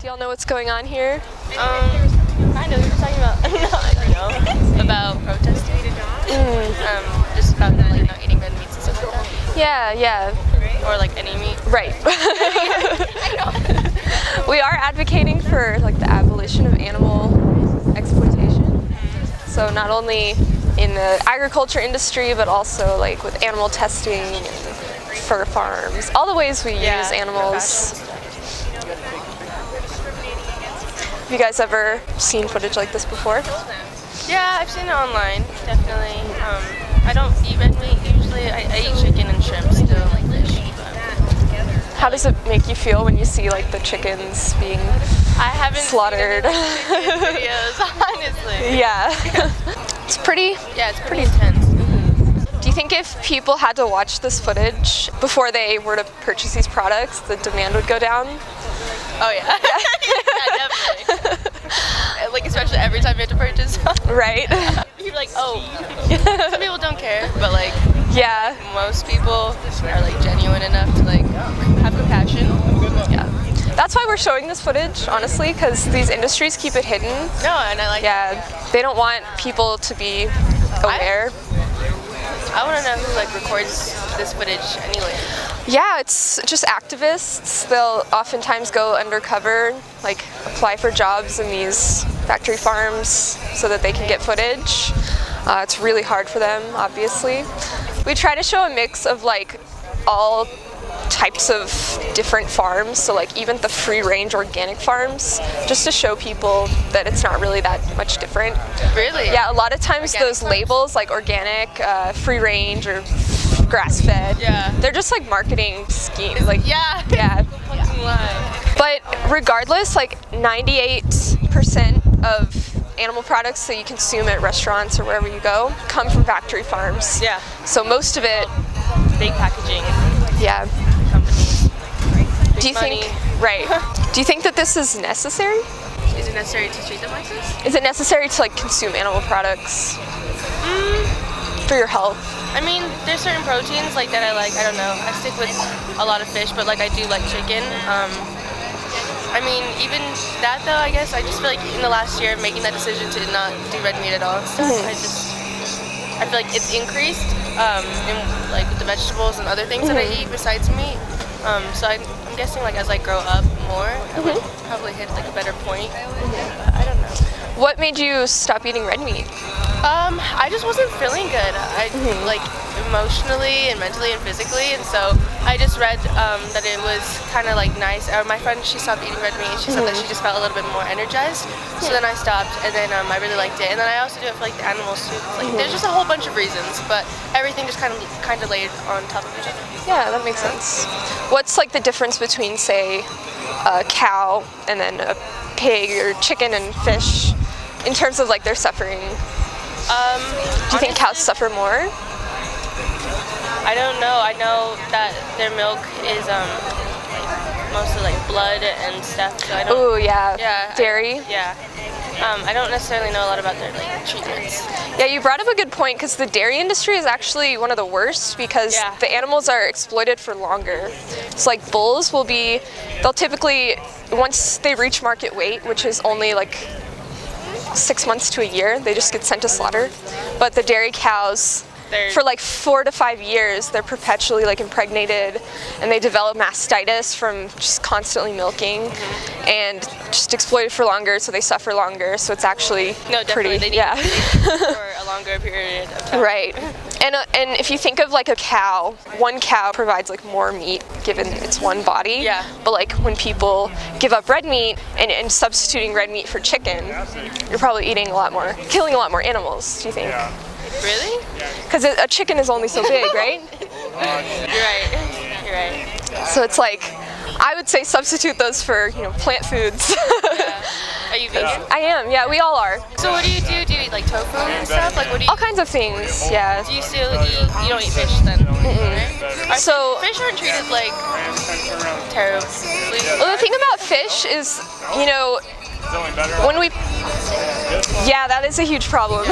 Do y'all know what's going on here? Kind of. We were talking about, no, I don't know, about protesting. Just about like not eating red meats and stuff like that. Yeah. Or like any meat. Right. I know. We are advocating for like the abolition of animal exploitation. So not only in the agriculture industry, but also like with animal testing and fur farms, all the ways we use animals. Have you guys ever seen footage like this before? Yeah, I've seen it online, definitely. I don't eat red meat usually. I eat chicken and shrimp still, like fish. How does it make you feel when you see like the chickens being slaughtered? Videos, honestly. Yeah. It's pretty intense. Do you think if people had to watch this footage before they were to purchase these products, the demand would go down? Oh yeah. Yeah, definitely. Like especially every time you have to purchase. Right. You're like, oh. Some people don't care, but like yeah, most people are like genuine enough to like have compassion. Yeah. That's why we're showing this footage, honestly, because these industries keep it hidden. No, and I like that. They don't want people to be aware. I want to know who like records this footage anyway. Yeah, it's just activists. They'll oftentimes go undercover, like apply for jobs in these factory farms so that they can get footage. It's really hard for them, obviously. We try to show a mix of like all types of different farms, so like even the free-range organic farms, just to show people that it's not really that much different. Really? Yeah, a lot of times organic those farms? Labels like organic, free-range, or grass-fed, they're just like marketing schemes. Like yeah. But regardless, like 98% of animal products that you consume at restaurants or wherever you go come from factory farms. Yeah. So most of it, big packaging. Yeah. Companies. Do you think? Right. Do you think that this is necessary? Is it necessary to treat them like this? Is it necessary to like consume animal products for your health? I mean, there's certain proteins like that I like. I don't know. I stick with a lot of fish, but like I do like chicken. I mean, even that though, I guess I just feel like in the last year making that decision to not do red meat at all. So I feel like it's increased in like with the vegetables and other things that I eat besides meat. So I'm guessing like as I grow up more, I would probably hit like a better point. But I don't know. What made you stop eating red meat? I just wasn't feeling good. I like emotionally and mentally and physically, and so I just read that it was kind of like nice. My friend, she stopped eating red meat. She said that she just felt a little bit more energized. So then I stopped, and then I really liked it. And then I also do it for like the animals too. Like there's just a whole bunch of reasons, but everything just kind of laid on top of each other. Yeah, that makes sense. What's like the difference between say a cow and then a pig or chicken and fish in terms of like their suffering? Do you think cows suffer more? I don't know. I know that their milk is mostly like blood and stuff. So I don't. Ooh, yeah. Dairy. I don't necessarily know a lot about their like treatments. Yeah, you brought up a good point because the dairy industry is actually one of the worst because the animals are exploited for longer. So like bulls they'll typically, once they reach market weight, which is only like 6 months to a year, they just get sent to slaughter. But the dairy cows, for like 4 to 5 years, they're perpetually like impregnated, and they develop mastitis from just constantly milking, and just exploited for longer, so they suffer longer. So it's actually pretty, they need for a longer period of time. Right. And if you think of like a cow, one cow provides like more meat given its one body. Yeah. But like when people give up red meat and substituting red meat for chicken, you're probably killing a lot more animals, do you think? Yeah. Really? Because a chicken is only so big, right? You're right. So it's like, I would say substitute those for, plant foods. Are you vegan? I am, yeah, we all are. So what do you do? Do you eat like tofu and stuff? Like what do you all kinds of things, yeah. Do you still eat, you don't eat fish then? Right? So fish aren't treated like terribly. Well, the thing about fish is, when we Yeah, that is a huge problem.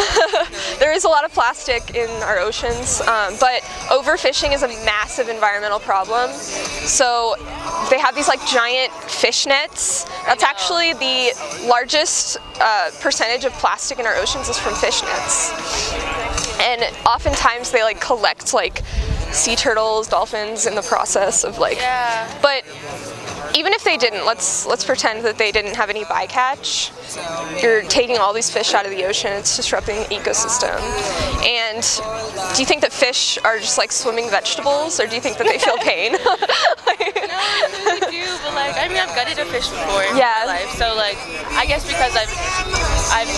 There is a lot of plastic in our oceans, but overfishing is a massive environmental problem. So they have these like giant fish nets. That's actually the largest percentage of plastic in our oceans is from fish nets. And oftentimes they like collect like sea turtles, dolphins in the process of like, but even if they didn't, let's pretend that they didn't have any bycatch. You're taking all these fish out of the ocean, it's disrupting the ecosystem. And do you think that fish are just like swimming vegetables, or do you think that they feel pain? No, I really do, but like, I mean, I've gutted a fish before in my life, so like, I guess because I've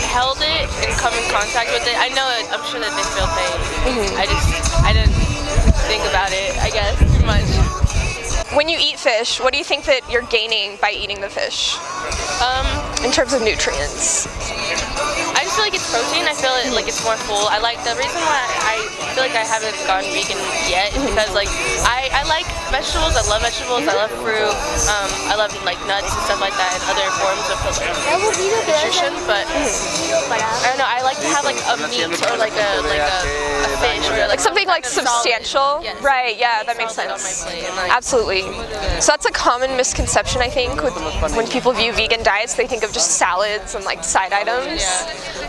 held it and come in contact with it, I know I'm sure that they feel pain. I didn't think about it, I guess, too much. When you eat fish, what do you think that you're gaining by eating the fish? In terms of nutrients? I just feel like it's protein. I feel like it's more full. I like the reason why I feel like I haven't gone vegan yet is because like I like vegetables. I love vegetables. I love fruit. I love like nuts and stuff like that and other forms of nutrition. But I don't know. I like to have like a meat or like a fish or like something like substantial. Yes. Right? Yeah, that makes sense. On my plate and, like, absolutely. So that's a common misconception, I think, when people view vegan diets. They think of just salads and like side items.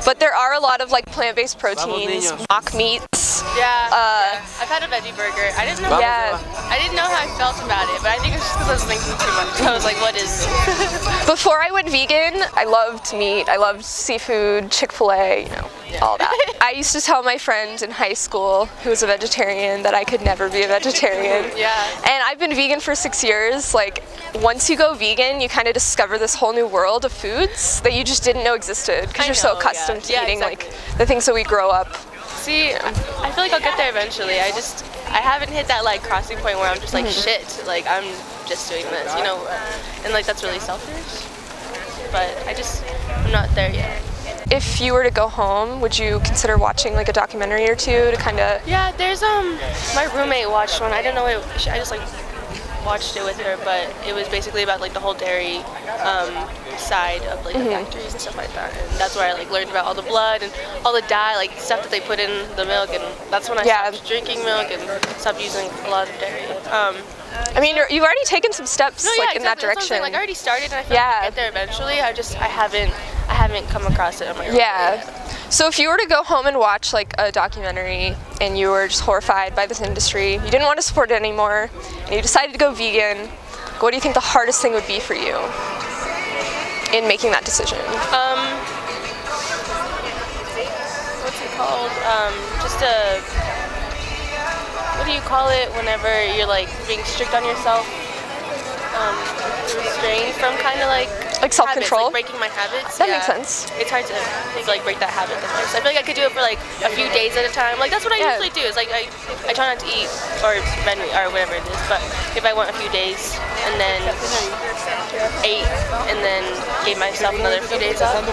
But there are a lot of like plant-based proteins, mock meats. I've had a veggie burger. I didn't know. I didn't know how I felt about it, but I think it's just because I was thinking too much. I was like, what is this? Before I went vegan, I loved meat. I loved seafood, Chick-fil-A, you know, all that. I used to tell my friend in high school who was a vegetarian that I could never be a vegetarian. And I've been vegan for 6 years. Like, once you go vegan, you kind of discover this whole new world of foods that you just didn't know existed because you're so accustomed to eating like the things that we grow up. See, I feel like I'll get there eventually. I haven't hit that like crossing point where I'm just like shit, like I'm just doing this, you know, and like that's really selfish. But I'm not there yet. If you were to go home, would you consider watching like a documentary or two to kind of? Yeah, there's my roommate watched one. I don't know what I just like watched it with her, but it was basically about like the whole dairy side of like the factories and stuff like that. And that's where I like learned about all the blood and all the dye, like stuff that they put in the milk, and that's when I stopped drinking milk and stopped using a lot of dairy. I mean, you've already taken some steps in that direction. Like I already started, and I feel like I'll get there eventually. I haven't come across it on my own. So if you were to go home and watch like a documentary and you were just horrified by this industry, you didn't want to support it anymore, and you decided to go vegan, what do you think the hardest thing would be for you in making that decision? What's it called? What do you call it whenever you're like being strict on yourself? Restrained from kind of like self-control, like breaking my habits. That makes sense. It's hard to like break that habit. So I feel like I could do it for like a few days at a time. Like that's what I usually do. Is like I try not to eat or whatever it is. But if I went a few days and then ate and then gave myself another few days off.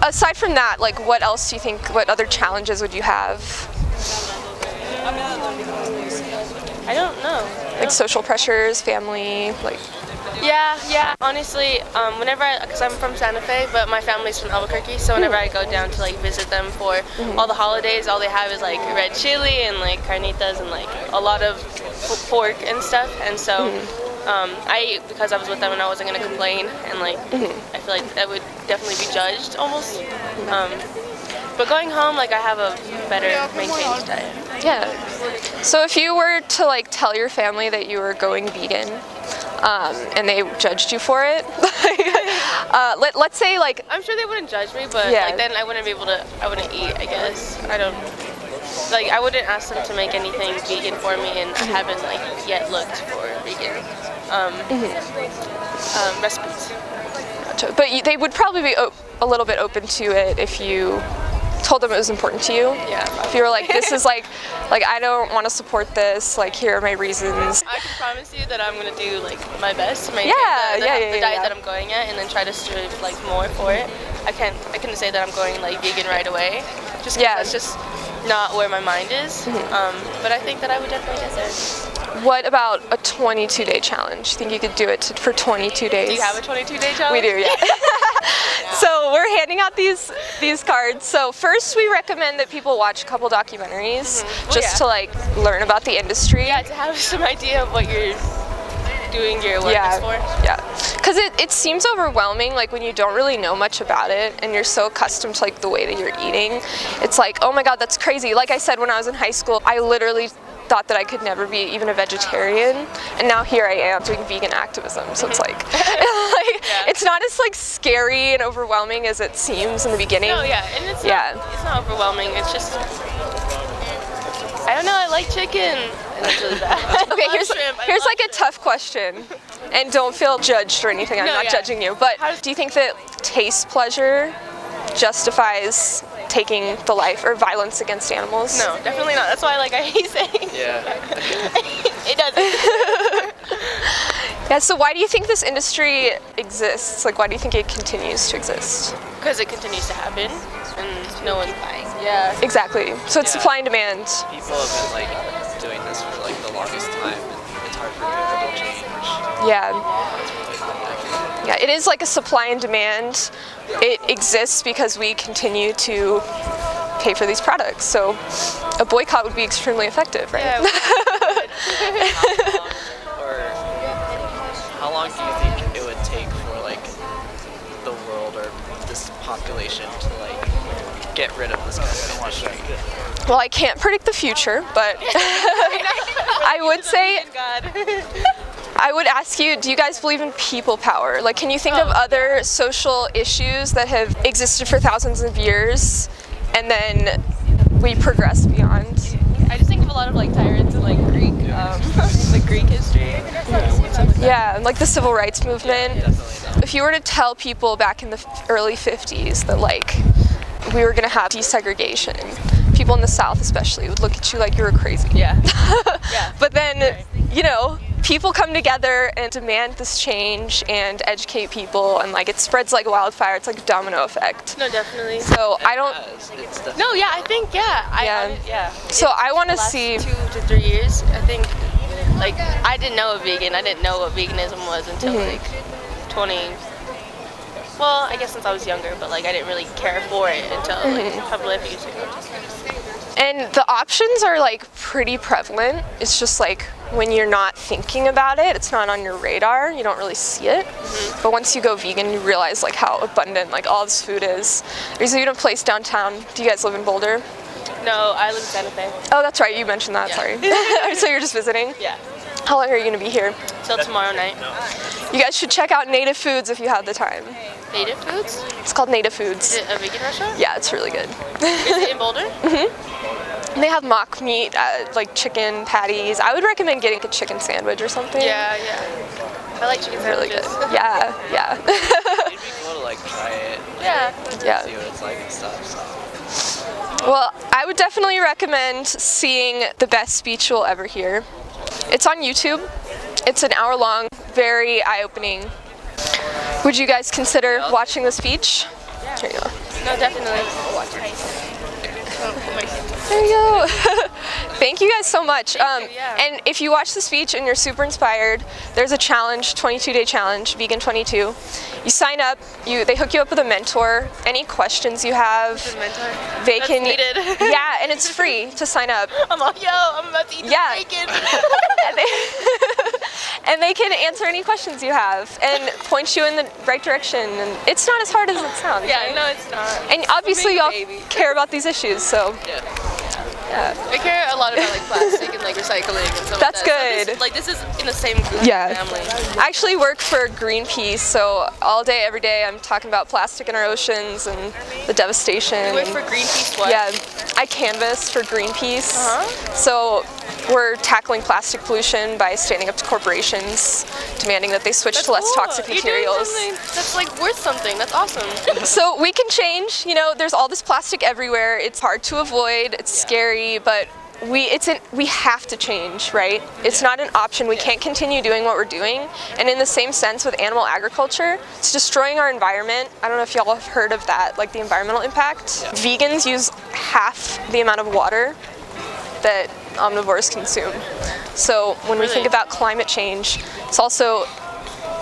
Aside from that, like what else do you think? What other challenges would you have? I don't know. Like social pressures, family, like. Yeah. Honestly, because I'm from Santa Fe, but my family's from Albuquerque, so whenever I go down to like visit them for all the holidays, all they have is like red chili and like carnitas and like a lot of pork and stuff. And so because I was with them and I wasn't gonna complain, and like I feel like that would definitely be judged almost. But going home, like I have a better maintained diet. Yeah. So if you were to like tell your family that you were going vegan, and they judged you for it, let's say like. I'm sure they wouldn't judge me, but like then I wouldn't eat, I guess. I wouldn't ask them to make anything vegan for me, and I haven't like yet looked for vegan recipes. Gotcha. But they would probably be a little bit open to it if you told them it was important to you. If you were like, this is like I don't want to support this, like here are my reasons. I can promise you that I'm gonna do like my best to maintain the diet that I'm going at, and then try to strive like more for it. I couldn't say that I'm going like vegan right away, just because that's just not where my mind is. But I think that I would definitely get there. What about a 22-day challenge? You think you could do it for 22 days? Do you have a 22-day challenge? We do, yeah. So we're handing out these cards. So first we recommend that people watch a couple documentaries just to like learn about the industry. Yeah, to have some idea of what you're doing your awareness for. Yeah, because it seems overwhelming, like when you don't really know much about it and you're so accustomed to like the way that you're eating. It's like, oh my god, that's crazy. Like I said, when I was in high school, I literally thought that I could never be even a vegetarian, and now here I am doing vegan activism. So it's like, it's not as like scary and overwhelming as it seems in the beginning. No, yeah, and it's not overwhelming. It's just, I don't know, I like chicken. And that's really bad. Okay, here's like a tough question, and don't feel judged or anything. I'm not judging you, but do you think that taste pleasure justifies taking the life or violence against animals? No, definitely not. That's why I hate saying. Yeah. It doesn't. Yeah, so why do you think this industry exists? Like, why do you think it continues to exist? Because it continues to happen, and no one's buying. Yeah. Exactly. So it's supply and demand. People have been doing this for the longest time, and it's hard for people to change. Yeah. Yeah, it is like a supply and demand. It exists because we continue to pay for these products. So a boycott would be extremely effective, right? Yeah. How long do you think it would take for the world or this population to get rid of this kind of industry? Well, I can't predict the future, but I would say, I would ask you, do you guys believe in people power? Like, can you think of other social issues that have existed for thousands of years and then we progress beyond? I just think of a lot of tyrants in Greek, Greek history. Yeah, like the civil rights movement. If you were to tell people back in the early 50s that we were gonna have desegregation, people in the South especially would look at you like you were crazy. Yeah. But then, people come together and demand this change and educate people, and it spreads like wildfire. It's like a domino effect. No, definitely. So I don't. No, yeah, I think So I want to see 2 to 3 years. I think I didn't know a vegan. I didn't know what veganism was until 20. Well, I guess since I was younger, but I didn't really care for it until probably a few years ago. And the options are pretty prevalent. It's just when you're not thinking about it, it's not on your radar, you don't really see it. But once you go vegan, you realize how abundant all this food is. There's even a place downtown. Do you guys live in Boulder? No, I live in Santa Fe. Oh, that's right, you mentioned that, sorry. So you're just visiting? Yeah. How long are you going to be here? Till tomorrow night. You guys should check out Native Foods if you have the time. Native Foods? It's called Native Foods. Is it a vegan restaurant? Yeah, it's really good. Is it in Boulder? And they have mock meat, chicken patties. I would recommend getting a chicken sandwich or something. Yeah. I like chicken Really sandwiches. good. Yeah. It'd be cool to try it. Yeah. See what it's like and stuff. So. Well, I would definitely recommend seeing the best speech you'll ever hear. It's on YouTube. It's an hour long, very eye-opening. Would you guys consider watching the speech? Yeah. Here you go. No, definitely. There you go. Thank you guys so much. Thank you, yeah. And if you watch the speech and you're super inspired, there's a challenge, 22-day challenge, Vegan 22. You sign up, they hook you up with a mentor. Any questions you have, they That's can. needed. Yeah, and it's free to sign up. I'm like, I'm about to eat bacon. And they can answer any questions you have and point you in the right direction. And it's not as hard as it sounds. Yeah, right? no, it's not. And obviously y'all care about these issues, so. Yeah. I care a lot about plastic and recycling and stuff. That's like that. good. So this is in the same group family. I actually work for Greenpeace, so all day, every day, I'm talking about plastic in our oceans and the devastation. You work for Greenpeace what? Yeah, I canvass for Greenpeace. So we're tackling plastic pollution by standing up to corporations, demanding that they switch to less toxic materials. You're doing something that's worth something. That's awesome. So we can change. There's all this plastic everywhere. It's hard to avoid. It's scary, but we have to change, right? It's not an option. We can't continue doing what we're doing. And in the same sense with animal agriculture, it's destroying our environment. I don't know if y'all have heard of that, the environmental impact. Yeah. Vegans use half the amount of water that omnivores consume. So when we think about climate change, it's also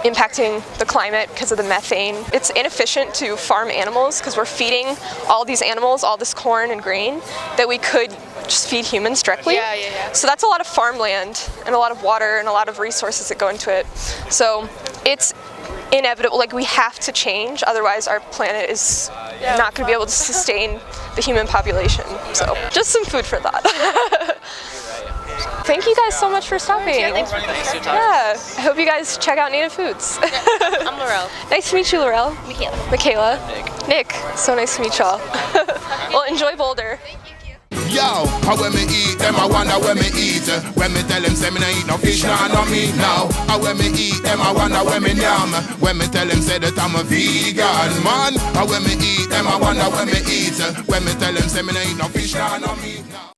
impacting the climate because of the methane. It's inefficient to farm animals because we're feeding all these animals all this corn and grain that we could just feed humans directly. So that's a lot of farmland and a lot of water and a lot of resources that go into it. So it's inevitable, like we have to change, otherwise our planet is not going to be able to sustain the human population. So just some food for thought. Thank you guys so much for stopping. Yeah, thanks for coming. Yeah, I hope you guys check out Native Foods. I'm Laurel. Nice to meet you, Laurel. Michaela. Michaela. Nick. So nice to meet y'all. Well, enjoy Boulder. Yo, how when me eat them, I wonder when me eat. When me tell them say me no eat no fish, no meat now. How when me eat them, I wonder when me yam. When me tell them say that I'm a vegan man. How when me eat them, I wonder when me eat. When me tell them say me no eat no fish, no meat now.